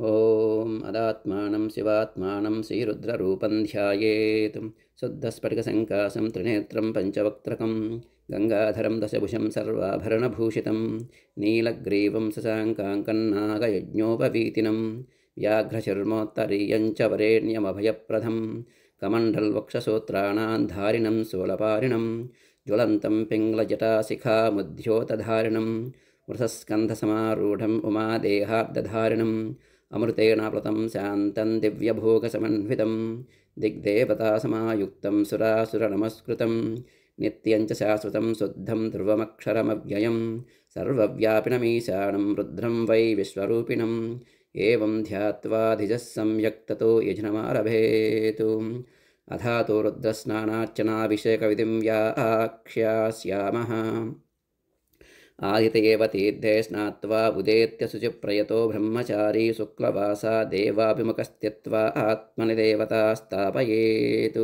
ॐ अदात्मानं शिवात्मानं श्रीरुद्ररूपं ध्यायेत् शुद्धस्फटिकसङ्काशं त्रिनेत्रं पञ्चवक्त्रकं गङ्गाधरं दशभुजं सर्वाभरणभूषितं नीलग्रीवं शशाङ्काङ्कन्नागयज्ञोपवीतिनं व्याघ्रचर्मोत्तरीयं च वरेण्यमभयप्रदं कमण्डलवक्षसूत्राणां धारिणं शूलपारिणं ज्वलन्तं पिङ्गलजटाशिखामुद्योतधारिणं वृषस्कन्धसमारूढम् उमादेहाब्दधारिणम् अमृतेनाप्लुतं शान्तं दिव्यभोगसमन्वितं दिग्देवतासमायुक्तं सुरासुरनमस्कृतं नित्यं च शाश्वतं शुद्धं ध्रुवमक्षरमव्ययं सर्वव्यापिनमीशानं रुद्रं वै विश्वरूपिणम् एवं ध्यात्वा धिजः सम्यक् ततो यजनमारभेत् अथातो रुद्रस्नानार्चनाभिषेकविधिं व्याख्यास्यामः। आदित्येव तीर्थे स्नात्वा उदेत्य शुचिप्रयतो ब्रह्मचारी शुक्लवासा देवाभिमुखस्थित्वा आत्मनि देवता स्थापयेत्।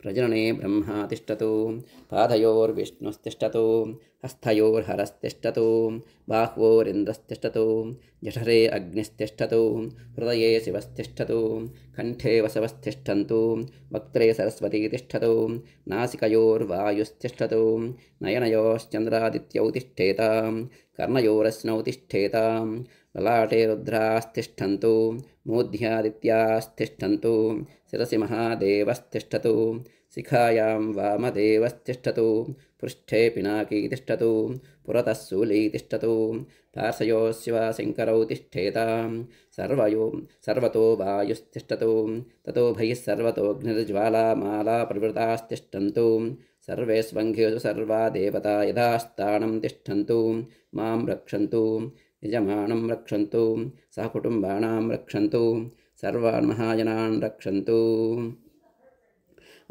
प्रजनने ब्रह्मा तिष्ठतु, पादयोर्विष्णुस्तिष्ठतु, हस्तयोर्हरस्तिष्ठतु, बाह्वोरिन्द्रस्तिष्ठतु, जठरे अग्निस्तिष्ठतु, हृदये शिवस्तिष्ठतु, कण्ठे वसवस्तिष्ठन्तु, वक्त्रे सरस्वती तिष्ठतु, नासिकयोर्वायुस्तिष्ठतु, नयनयोश्चन्द्रादित्यौ तिष्ठेतां, कर्णयोरश्नौ तिष्ठेतां, ललाटे रुद्रास्तिष्ठन्तु, मूर्ध्यादित्यास्तिष्ठन्तु, शिरसि महादेवस्तिष्ठतु, शिखायां वामदेवस्तिष्ठतु, पृष्ठे पिनाकी तिष्ठतु, पुरतः शूली तिष्ठतु, पार्श्वयोः शिवशङ्करौ तिष्ठेतां, सर्वतो वायुस्तिष्ठतु, ततो भैः सर्वतोऽग्निर्ज्वालामाला प्रवृतास्तिष्ठन्तु, सर्वे स्वङ्घेषु सर्वा देवता यथास्थानं तिष्ठन्तु, मां रक्षन्तु, यजमानं रक्षन्तु, सहकुटुम्बानां रक्षन्तु, सर्वान् महाजनान् रक्षन्तु।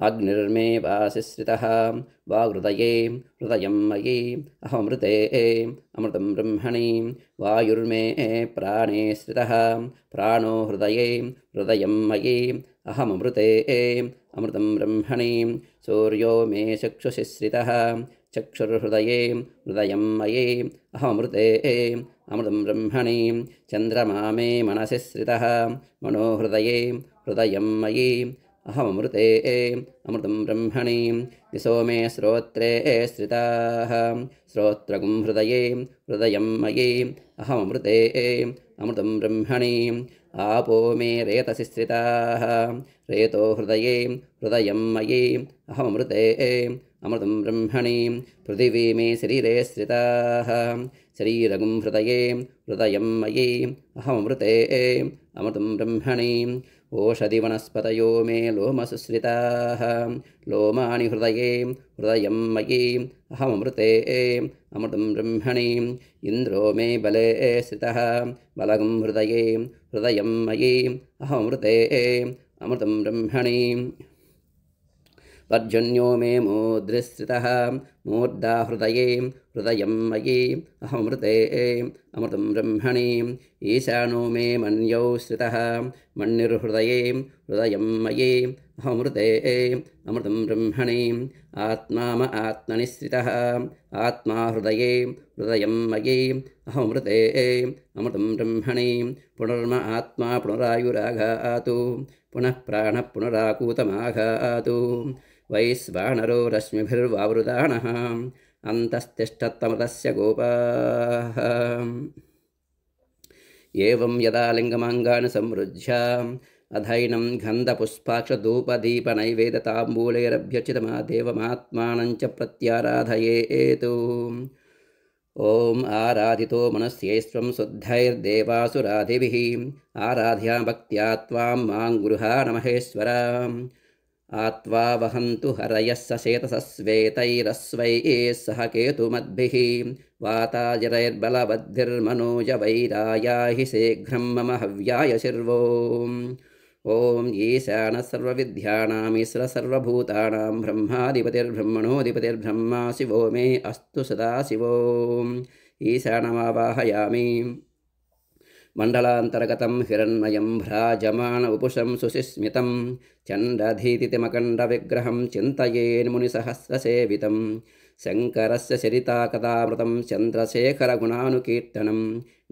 अग्निर्मे वासिश्रितः वाहृदये, हृदयं मयि अहमृते अमृतं ब्रह्मणि, वायुर्मे प्राणे श्रितः प्राणो हृदये, हृदयं मयि अहमृते अमृतं ब्रह्मणि, सूर्यो मे चक्षुषि श्रितः चक्षुर्हृदये, हृदयं मयि अहमृते अमृतं ब्रह्मणि, चन्द्रमा मे मनसि श्रितः मनो हृदये, हृदयं मयि अहमृते अमृतं ब्रह्मणि, दिशो मे श्रोत्रे श्रिताः श्रोत्रगुं हृदये, हृदयं मयि अहमृते अमृतं ब्रह्मणि, आपो मे रेतसि श्रिताः रेतो हृदये, हृदयं मयि अहमृते अमृतं ब्रह्मणि, पृथिवी मे शरीरे श्रिताः शरीरगुं हृदये, हृदयं मयि अहमृते अमृतं ब्रह्मणि, ओषधिवनस्पतयो मे लोमसुश्रिताः लोमानि हृदये, हृदयं मयि अहमृते अमृतं ब्रह्मणि, इन्द्रो मे बले श्रितः बलगं हृदये, हृदयं मयि अहमृते अमृतं ब्रह्मणि, पर्जन्यो मे मूर्ध्निश्रितः मूर्धा हृदये, हृदयं मयि अहमृते अमृतं ब्रह्मणि, ईशानो मे मन्यौ श्रितः मन्युर्हृदये, हृदयं मयि अहमृते अमृतं ब्रह्मणि, आत्मा आत्मनि श्रितः आत्मा हृदये, हृदयं मयि अहमृते अमृतं ब्रह्मणि, पुनर्म आत्मा पुनरायुराघातु, पुनः प्राणः पुनराकूतमाघातु, वैश्वानरो रश्मिभिर्वावृतानः अन्तस्तिष्ठत्तमृतस्य गोपाः। एवं यदा लिङ्गमाङ्गानि संवृज्य अधैनं गन्धपुष्पाक्षधूपदीपनैवेद्यताम्बूलैरभ्यर्चितमादेवमात्मानं च प्रत्याराधयेत्। ॐ आराधितो मनस्यैस्त्वं शुद्धैर्देवासुराधिभिः आराध्या भक्त्या त्वां मां गृहा नमहेश्वर, आत्वा वहन्तु हरयः सचेतसश्वेतैरश्वैः सह केतुमद्भिः, वाताजरैर्बलवद्भिर्मनोजवैरायाहि शीघ्रं मम हव्याय शिर्वो। ॐ ईशानः सर्वविद्यानामीश्वरः सर्वभूतानां ब्रह्माधिपतिर्ब्रह्मणोऽधिपतिर्ब्रह्मा शिवो मे अस्तु सदा शिवो। ईशानमावाहयामि। मण्डलान्तर्गतं हिरण्मयं भ्राजमान उपुषं सुशिस्मितं चण्डधीतिमकण्डविग्रहं चिन्तयेन्मुनिसहस्रसेवितं शङ्करस्य चरिताकथामृतं चन्द्रशेखरगुणानुकीर्तनं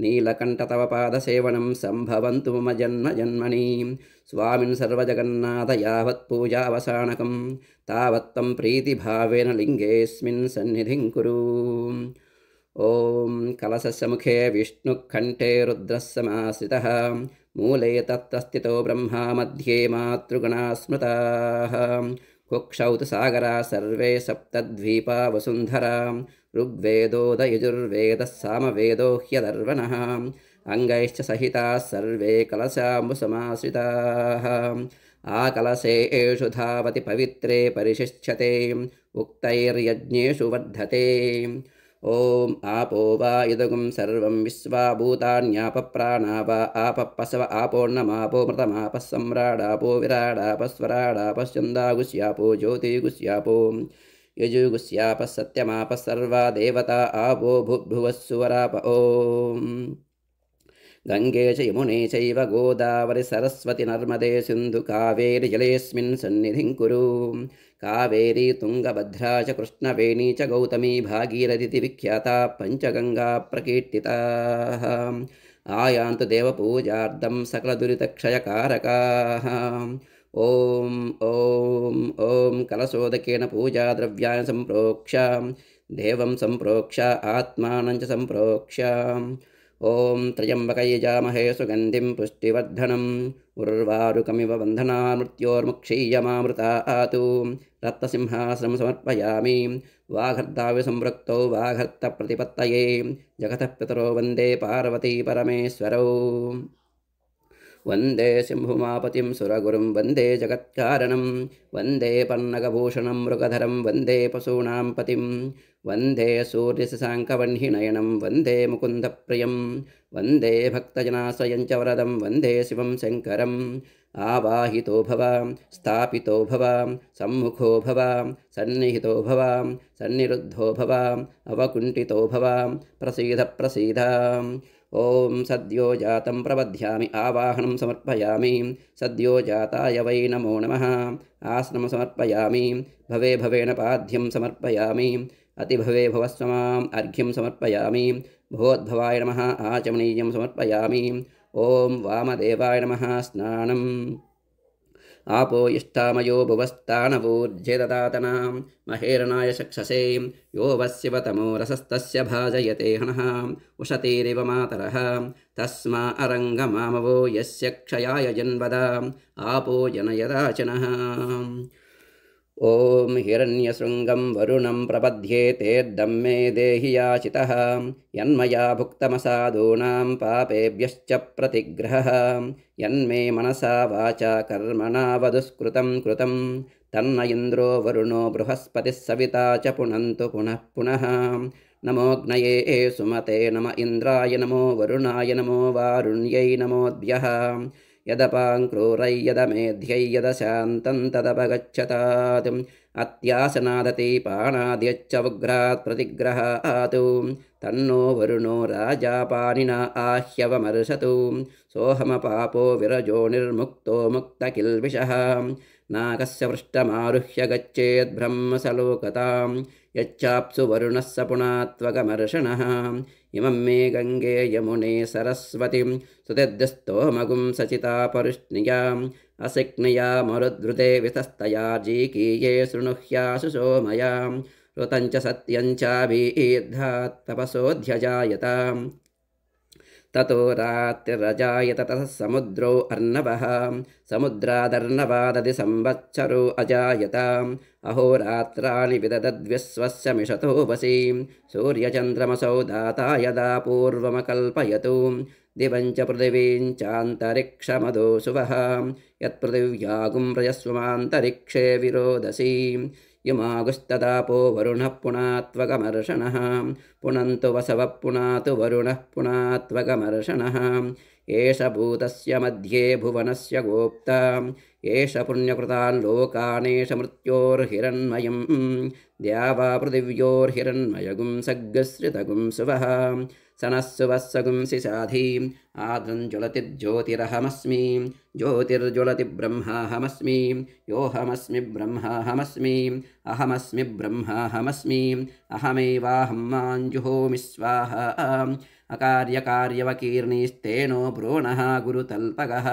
नीलकण्ठ तव पादसेवनं सम्भवन्तु मम जन्म जन्मनि स्वामिन् सर्वजगन्नाथ यावत् पूजावसानकं तावत् त्वं प्रीतिभावेन लिङ्गेऽस्मिन् सन्निधिं कुरु। ॐ कलशस्य मुखे विष्णुः कण्ठे रुद्रः समाश्रितः मूले तत्र स्थितो ब्रह्मा मध्ये मातृगणाः स्मृताः कुक्षौ तु सागराः सर्वे सप्तद्वीपा वसुन्धरा ऋग्वेदोद यजुर्वेदः सामवेदो ह्यदर्वणः अङ्गैश्च सहिताः सर्वे कलशाम्बुसमाश्रिताः आकलशे एषु धावति पवित्रे परिशिष्यते उक्तैर्यज्ञेषु वर्धते। ॐ आपो वा इदगुं सर्वं विश्वा भूतान्यापप्राणा वा आपपसव आपोर्णमापो मृतमापः सम्राडापो विराडापस्वराडापश्चन्दागुष्यापो ज्योतिगुष्यापो यजुगुष्यापः सत्यमापः सर्वा देवता आपो भुभुवः सुवराप। ॐ गंगे च यमुने चैव गोदावरि सरस्वती नर्मदे सिन्धु कावेरी जलेऽस्मिन् सन्निधिं कुरु। कावेरी तुङ्गभद्रा च कृष्णवेणी च गौतमी भागीरथीति विख्याता पञ्चगङ्गा प्रकीर्तिताः आयान्तु देवपूजार्थं सकलदुरितक्षयकारकाः। ॐ ॐ ॐ कलशोदकेन पूजाद्रव्याणि सम्प्रोक्ष्य देवं सम्प्रोक्ष्य आत्मानं च सम्प्रोक्ष्य ॐ त्र्यम्बकयजामहे सुगन्धिं पुष्टिवर्धनम् उर्वारुकमिव बन्धनान् मृत्योर्मुक्षीयमामृतातु रत्नसिंहासनं समर्पयामि। वाघर्तावि संवृक्तौ वाघर्तप्रतिपत्तये जगतः पितरो वन्दे पार्वती परमेश्वरौ। वन्दे शम्भुमापतिं सुरगुरुं वन्दे जगत्कारणं वन्दे पन्नगभूषणं मृगधरं वन्दे पशूनां पतिं वन्दे सूर्यशशाङ्कवह्निनयनं वन्दे मुकुन्दप्रियं वन्दे भक्तजनाश्रयं च वरदं वन्दे शिवं शङ्करम्। आवाहितो भव स्थापितो भव सम्मुखो भव सन्निहितो भव सन्निरुद्धो भव अवकुण्ठितो भव प्रसीद प्रसीद। ॐ सद्यो जातं प्रबध्यामि आवाहनं समर्पयामि सद्यो जाताय वै नमो नमः। आसनं समर्पयामि भवे भवेन पाद्यं समर्पयामि अतिभवे भवस्वमाम् अर्घ्यं समर्पयामि भवोद्भवाय नमः आचमनीयं समर्पयामि। ॐ वामदेवाय नमः स्नानम् आपो इष्टामयो भुवस्तानवूर्जे ददातनां महेरणाय चक्षसे यो वस्यवतमो रसस्तस्य भाजयते हनः उशतीरिव मातरः तस्मा अरङ्गमामवो यस्य क्षयाय जन्वदा आपो जनयदाचनः। ॐ हिरण्यशृङ्गं वरुणं प्रपद्ये तेऽर्दं मे देहि याचितः यन्मया भुक्तमसाधूनां पापेभ्यश्च प्रतिग्रहः यन्मे मनसा वाचा कर्मणा वदुष्कृतं कृतं तन्न इन्द्रो वरुणो बृहस्पतिः सविता च पुनन्तु पुनः पुनः। नमोऽग्नये सुमते नम इन्द्राय नमो वरुणाय नमो वारुण्यै नमोऽद्भ्यः यदपाङ्क्रूरै यदमेध्यै यदशान्तं तदपगच्छतात् अत्यासनादति पाणाद्यच्च उग्रात् प्रतिग्रहात् तन्नो वरुणो राजा पाणिना आह्यवमर्शतु सोऽहमपापो विरजो निर्मुक्तो मुक्तकिल्बिषः नागस्य पृष्ठमारुह्य गच्छेद् ब्रह्मसलोकतां यच्चाप्सु वरुणः स पुनात्वगमर्षणः। इमं मे गङ्गे यमुने सरस्वतीं सुतिर्दस्तोमगुं सचिता परुष्णियाम् असिक्निया मरुद्रुते वितस्तया जीकीये शृणुह्यासु सोमयां ऋतं च सत्यं चाभिर्धात् तपसोऽध्यजायताम् ततो रात्रिरजायत ततः समुद्रो अर्णवः समुद्रादर्णवादधि संवत्सरो अजायताम् अहोरात्राणि विददद्विश्वस्य मिषतो वसि सूर्यचन्द्रमसौ दाता यदा पूर्वमकल्पयतु दिवं च पृथिवीं चान्तरिक्षमदोऽसुवः यत्पृथिव्यागुं रजस्वमान्तरिक्षे विरोधसि युमागुस्तदापो वरुणः पुनात्वगमर्षणः पुनन्तु वसवः पुनातु वरुणः पुनात्वगमर्षणः। एष भूतस्य मध्ये भुवनस्य गोप्ता एष पुण्यकृतान् लोकानेष मृत्योर्हिरण्मयं द्यावा पृथिव्योर्हिरण्मयगुं सग्गश्रितगुं सुवः सनः सुवः सगुंसि साधि आद्रं ज्वलति ज्योतिरहमस्मि ज्योतिर्ज्वलति ब्रह्माहमस्मि योऽहमस्मि ब्रह्माहमस्मि अहमस्मि ब्रह्माहमस्मि अहमेवाहं माञ्जुहोमि स्वाहा अकार्यकार्यवकीर्णिस्तेनो भ्रूणः गुरुतल्पगः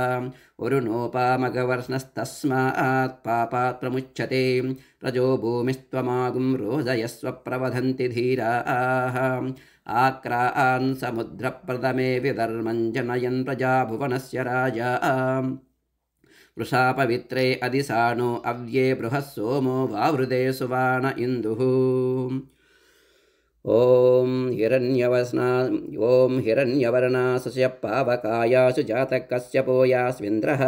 उरुनोपामगवर्ष्णस्तस्मात् पापात् प्रमुच्यते रजो भूमिस्त्वमागुं रोदयस्व प्रवदन्ति धीराः आक्रान् समुद्रप्रथमे विधर्मं जनयन् प्रजाभुवनस्य राजा वृषा पवित्रे अधिसानो अव्ये बृहः सोमो वावृदे सुवान इन्दुः ॐ हिरण्यवर्णासस्य पावकायासु जातः कश्यपो यास्विन्द्रः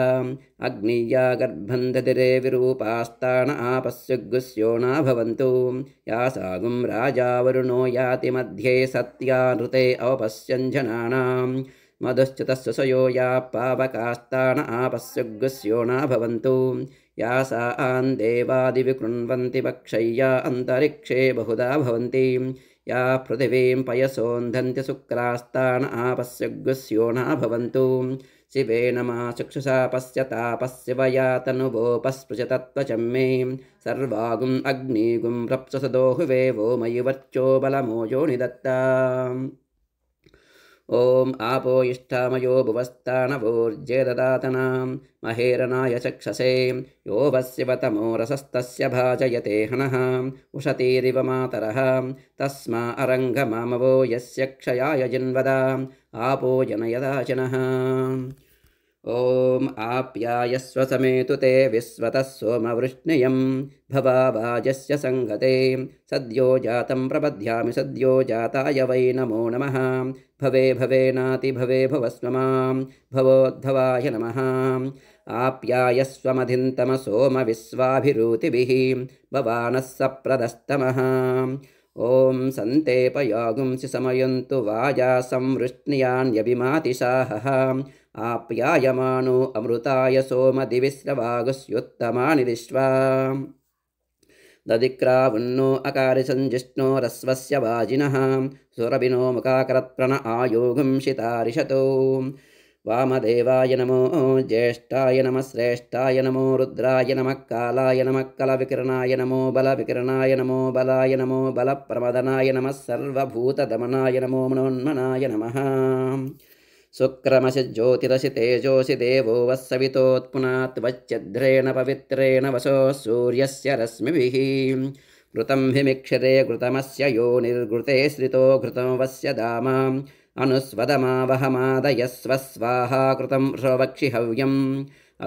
अग्निया गर्भं दधिरे विरूपास्तान आपस्युग्गुस्यो न भवन्तु यासागुं राजा वरुणो याति मध्ये सत्यानृते अवपश्यञ्जनानां मधुश्च तस्य सयो या पावकास्तान आपस्युग्गुस्यो न भवन्तु यासान् देवादिविकृण्वन्ति पक्षय्या अन्तरिक्षे बहुधा भवन्ति या पृथिवीं पयसोन्धन्ति शुक्रास्तान आपस्युग्गुस्यो न भवन्तु शिवेन मा चक्षुषा पश्यतापस्य वया तनुवोपस्पृशतत्त्वचं मे सर्वागुम् अग्निगुं रप्ससदोहुवे वो मयि वर्चो बलमोजो निदत्ता ॐ आपो इष्टामयो भुवस्तानवोर्जे ददातनां महेरनाय चक्षसे यो वस्यवतमो रसस्तस्य भाजयते हनः उशतीरिव मातरः तस्मा अरङ्गमामवो यस्य क्षयाय जिन्वदा आपो जनयदाचनः ॐ आप्यायस्व समेतु ते विश्वतः सोमवृष्णियं भवावाजस्य संगते सद्यो जातं प्रपद्यामि सद्यो जाताय वै नमो नमः भवे भवेनाति भवे भवस्व मां भवोद्भवाय नमः आप्यायस्वमधिन्तम सोम विश्वाभिरूतिभिः भवानः सप्रदस्तमः ॐ सन्तेपयागुंसि समयन्तु वाजा संवृष्ण्यान्यभिमातिशाहः आप्यायमानो अमृताय सोमदिविस्रवागुस्युत्तमानि विश्वा दधिक्रावुन्नो अकारिसञ्जिष्णो रस्वस्य वाजिनः सुरभिनो मुखाकरत्प्रण आयोगुं शितारिषतो वामदेवाय नमो ज्येष्ठाय नमः श्रेष्ठाय नमो रुद्राय नमः कालाय नमः कलविकिरणाय नमो बलविकिरणाय नमो बलाय नमो बलप्रमदनाय नमः सर्वभूतदमनाय नमो मनोन्मनाय नमः शुक्रमसि ज्योतिरसि तेजोसि देवो वस्सवितोत्पुनात्वच्चद्रेण पवित्रेण वसो सूर्यस्य रश्मिभिः घृतं हिमिक्षरे घृतमस्य योनिर्घृते श्रितो घृतं वस्य दामाम् अनुस्वदमावहमादयस्व स्वाहा कृतं वृषवक्षि हव्यम्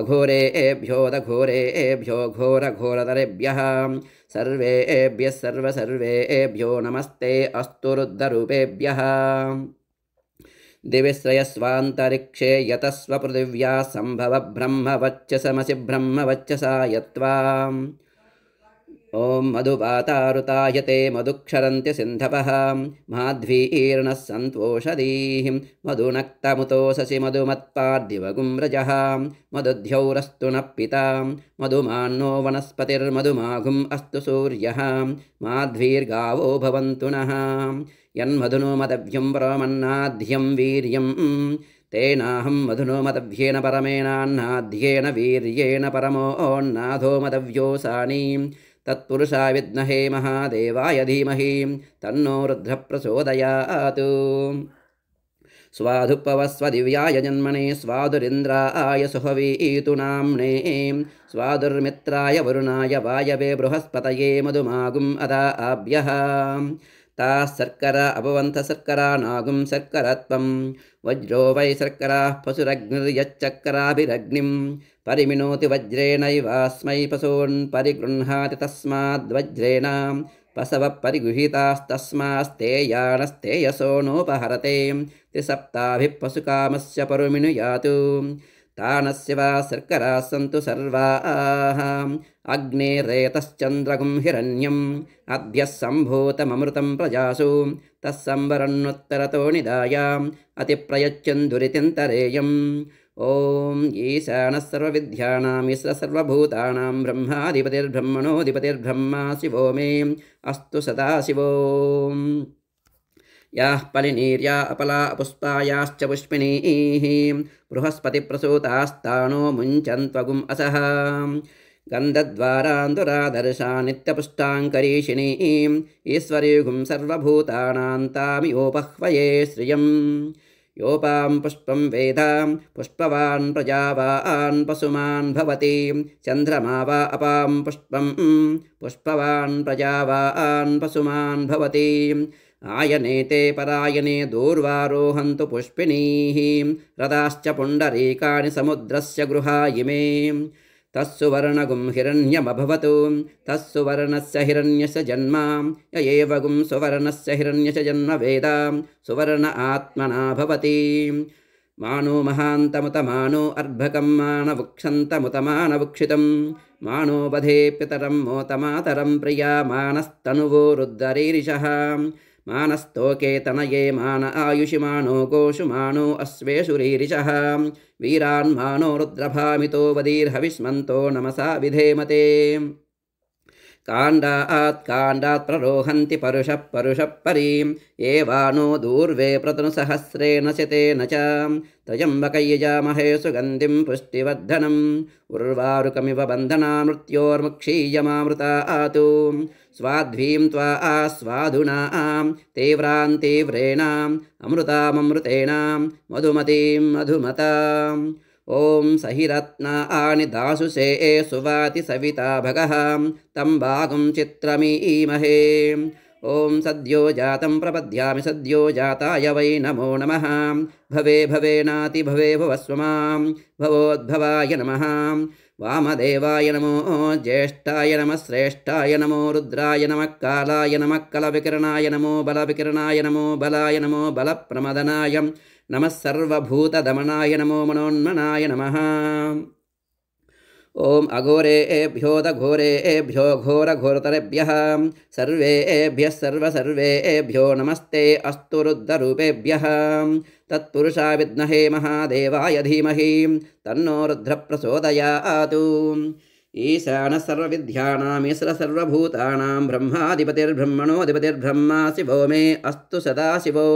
अघोरेभ्यो दघोरेभ्यो घोरघोरतरेभ्यः सर्वेभ्यः सर्वेभ्यो नमस्ते अस्तु रुद्ररूपेभ्यः दिविश्रयस्वान्तरिक्षे यतस्व पृथिव्या सम्भव ब्रह्मवच्चसमसि ब्रह्मवच्चसा यत्वा ॐ मधुवातारुतायते मधुक्षरन्ति सिन्धवः माध्वीर्णः सन्तोषधीः मधुनक्तमुतोषसि मधुमत्पाद्दिवगुं रजः मधुद्यौरस्तु नः पिता मधुमान्नो वनस्पतिर्मधुमाघुम् अस्तु सूर्यः माध्वीर्गावो भवन्तु नः यन्मधुनो मदभ्यं परमन्नाद्यं वीर्यं तेनाहं मधुनो मदभ्येन परमेनान्नाद्येन वीर्येण परमोऽन्नाधो मदव्योसानि तत्पुरुषाय विद्महे महादेवाय धीमहि तन्नो रुद्रः प्रचोदयात् स्वाधुपवस्वदिव्याय जन्मने स्वादुरिन्द्राय सुहवीतु नाम्ने स्वादुर्मित्राय वरुणाय वायवे बृहस्पतये मधुमागुम् अदाभ्यः ताः शर्करा अभवन्त शर्करा नागुं शर्करत्वं वज्रो वै शर्कराः पशुरग्निर्यच्चक्राभिरग्निं परिमिनोति वज्रेणैवास्मै पशून् परिगृह्णाति तस्माद्वज्रेण पशवः परिगृहीतास्तस्मास्तेयानस्तेयसो नोपहरते त्रिसप्ताभिः पशुकामस्य परुमिनुयातु तानस्य वा शर्कराः सन्तु सर्वाः अग्नेरेतश्चन्द्रगुं हिरण्यम् अद्यः सम्भूतममृतं प्रजासु तत्संवरन्नुत्तरतो निदायाम् अतिप्रयच्छन्दुरितिन्तरेयम् ॐ ईशानः सर्वविद्यानां ईश्वरः सर्वभूतानां ब्रह्माधिपतिर्ब्रह्मणोऽधिपतिर्ब्रह्मा शिवो मे अस्तु सदाशिवो याः पलिनीर्या अपला अपुष्पायाश्च पुष्पिणीः बृहस्पतिप्रसूतास्तानो मुञ्चन्त्वगुम् असः गन्धद्वारान्तुरादर्शा नित्यपुष्टाङ्करीषिणीम् ईश्वरीगुं सर्वभूतानां तामियोपह्वये श्रियम् योपां पुष्पं वेदां पुष्पवान् प्रजावान् पशुमान् भवति चन्द्रमा वा अपां पुष्पं पुष्पवान् प्रजावान् पशुमान् भवति आयनेते परायणे दूर्वारोहन्तु पुष्पिणीः रथाश्च पुण्डरीकाणि समुद्रस्य गृहा इमे तस्सुवर्णगुं हिरण्यमभवतु तस्सुवर्णस्य हिरण्यस्य जन्म य एव गुं सुवर्णस्य हिरण्यस्य जन्म वेद सुवर्ण आत्मना भवति मानो महान्तमुतमानो अर्भकं मानवुक्षन्तमुतमानवुक्षितं मानो बधेऽप्यतरं मोतमातरं प्रिया मानस्तनुवो रुद्ररीरिषः मानस्तोके तनये मान आयुषि मानो गोषु मानो अश्वेषु रीरिषः वीरान् मानो रुद्रभामितो वदीर्हविष्मन्तो नमसा विधेमते काण्डात् प्ररोहन्ति परुषः परीम् एवानो दूर्वे प्रतनुसहस्रेण शतेन च त्र्यम्बकयजामहे सुगन्धिं पुष्टिवर्धनम् उर्वारुकमिव बन्धना मृत्योर्मुक्षीयमामृतातु स्वाध्वीं त्वा आस्वादुनां तीव्रान्तीव्रेणाम् अमृताममृतेन मधुमतीं मधुमताम् ॐ सहिरत्नानि दाशुषे सुवाति सविता भगः तं भागं चित्रमीमहे ॐ सद्यो जातं प्रपद्यामि सद्यो जाताय वै नमो नमः भवे भवेनाति भवे भवस्व मां भवोद्भवाय नमः वामदेवाय नमो ज्येष्ठाय नमः श्रेष्ठाय नमो रुद्राय नमः कालाय नमः कलविकिरणाय नमो बलविकिरणाय नमो बलाय नमो बलप्रमदनाय नमः सर्वभूतदमनाय नमो मनोन्मनाय नमः ॐ अघोरेभ्यो दघोरेभ्यो घोरघोरतरेभ्यः सर्वेभ्यः सर्वेभ्यो नमस्ते अस्तु रुद्ररूपेभ्यः तत्पुरुषा विद्महे महादेवाय धीमहि तन्नो रुद्रप्रचोदयात् ईशानः सर्वविद्यानां ईश्वरः सर्वभूतानां ब्रह्माधिपतिर्ब्रह्मणोऽधिपतिर्ब्रह्मा शिवो मे अस्तु सदाशिवो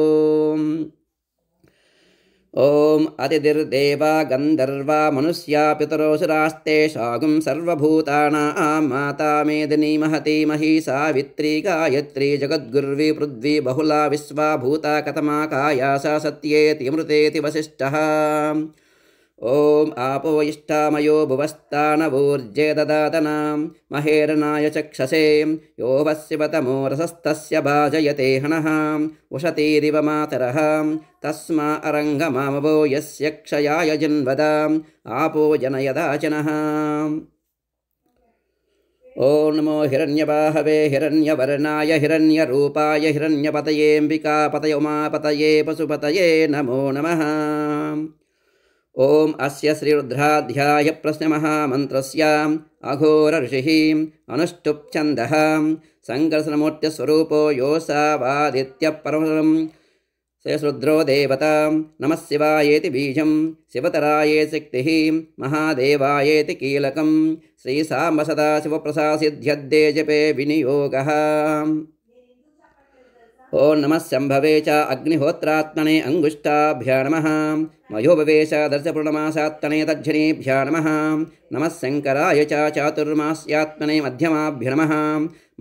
ॐ अतिथिर्देवा गन्धर्वा मनुष्या पितरोऽसुरास्ते शागुं सर्वभूतानां माता मेदिनी महती मही सावित्री गायत्री जगद्गुर्वी पृथ्वी बहुला विश्वा भूता कतमा कायासा सत्येति अमृतेति वसिष्ठः ॐ आपो इष्टामयो भुवस्तानवूर्जे ददातनां महेरनाय चक्षसे यो वस्यवतमो रसस्तस्य भाजयते हनः उशतीरिव मातरः तस्मा अरङ्गमामवो यस्य क्षयाय जिन्वदाम् आपो जनयदाचनः ॐ नमो हिरण्यबाहवे हिरण्यवर्णाय हिरण्यरूपाय हिरण्यपतयेऽम्बिकापतये उमापतये पशुपतये नमो नमः ॐ अस्य श्रीरुद्राध्याय प्रश्नमहामन्त्रस्य अघोरऋषिः अनुष्टुप् छन्दः सङ्कर्षणमूर्त्यस्वरूपो योऽसावादित्यः परमं शेषरुद्रो देवता नमः शिवायेति बीजं शिवतराये शक्तिः महादेवायेति कीलकं श्रीसाम्ब सदाशिवप्रसासिद्ध्यद्दे जपे विनियोगः ॐ नमः शम्भवे च अग्निहोत्रात्मने अङ्गुष्ठाभ्या नमः मयोभवे च दर्शपूर्णमासात्मने तज्जनेभ्या नमः नमः शङ्कराय च चातुर्मास्यात्मने मध्यमाभ्य नमः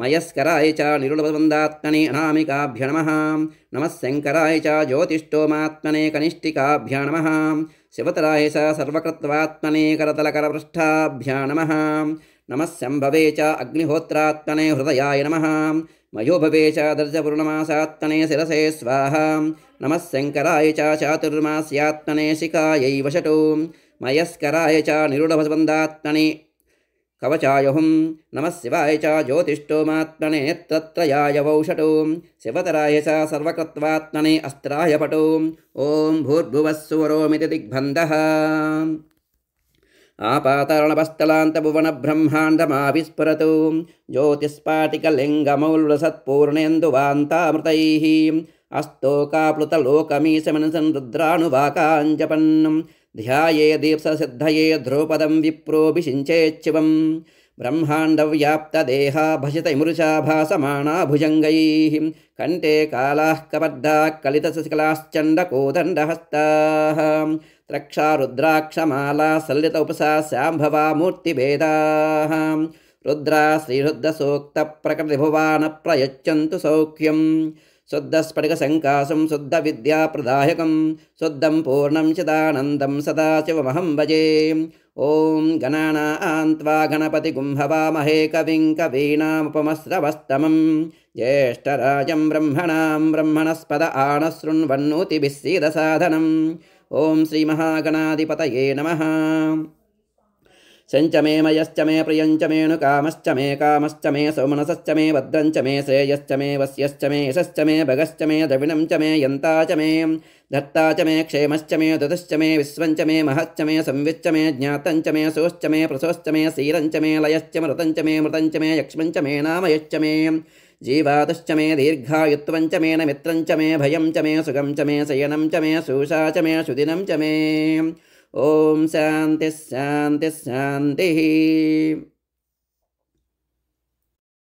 मयस्कराय च निरुडबन्धात्मने अनामिकाभ्य नमः नमः शङ्कराय च ज्योतिष्ठोमात्मने कनिष्ठिकाभ्या नमः शिवतराय च सर्वकृत्वात्मने करतलकरपृष्ठाभ्या नमः नमः शम्भवे च अग्निहोत्रात्मने हृदयाय नमः मयोभवे च दर्शपूर्णमासात्मने शिरसे स्वाहा नमः शङ्कराय च चातुर्मास्यात्मने शिखायै वषटो मयस्कराय च निरूढभस्बन्धात्मने कवचायुहुं नमः शिवाय च ज्योतिष्ठोमात्मने नेत्रत्रयाय वौषटो शिवतराय च सर्वकृत्वात्मने अस्त्राय पटो ॐ भूर्भुवः सुवरोमिति दिग्बन्धः आपातारणपस्थलान्तभुवनब्रह्माण्डमाविस्फुरतु ज्योतिस्फाटिकलिङ्गमौल्लसत्पूर्णेन्दुवान्तामृतैः अस्तोकाप्लुतलोकमीशमनसन् रुद्रानुवाकाञ्जपन्नं ध्याये दीप्ससिद्धये ध्रुपदं विप्रोऽभिषिञ्चेच्छिवं ब्रह्माण्डव्याप्तदेहा भजतमृषा भासमाना भुजङ्गैः कण्ठे कालाः कबद्धाः कलितशशिकलाश्चण्डकोदण्डहस्ताः त्रक्षा रुद्राक्षमाला सल्लित उपसा शाम्भवा मूर्तिभेदाः रुद्रा श्रीरुद्रसूक्तप्रकृतिभुवान् प्रयच्छन्तु सौख्यं शुद्धस्फटिकसङ्काशं शुद्धविद्याप्रदायकं शुद्धं पूर्णं चिदानन्दं सदाशिवमहं भजे। ॐ गणानां त्वा गणपतिगुं हवामहे कविं कवीनामुपमस्रवस्तमं ज्येष्ठराजं ब्रह्मणस्पद आनशृण्वन्नोतिभिः सीदसाधनम्। ॐ श्रीमहागणाधिपतये नमः। शञ्च मे मयश्च मे प्रियञ्च मे नुकामश्च मे कामश्च मे सौमनसश्च मे भद्रञ्च मे श्रेयश्च मे वस्यश्च मे यशश्च मे भगश्च मे द्रविणं च मे यन्ता च मे धत्ता च मे क्षेमश्च मे दुतश्च मे विश्वञ्च मे महच्च मे संविच्च मे ज्ञातञ्च मे सोश्च मे प्रसोश्च मे सीरञ्च मे लयश्च मृतञ्च मे मृतञ्च मे यक्ष्मञ्च मे नामयश्च मे जीवातश्च मे दीर्घायुत्वञ्च मे नमित्रञ्च मे भयं च मे सुखं च मे शयनं च मे शूषा च मे सुदिनं च मे। ॐ शान्तिः शान्तिः शान्तिः।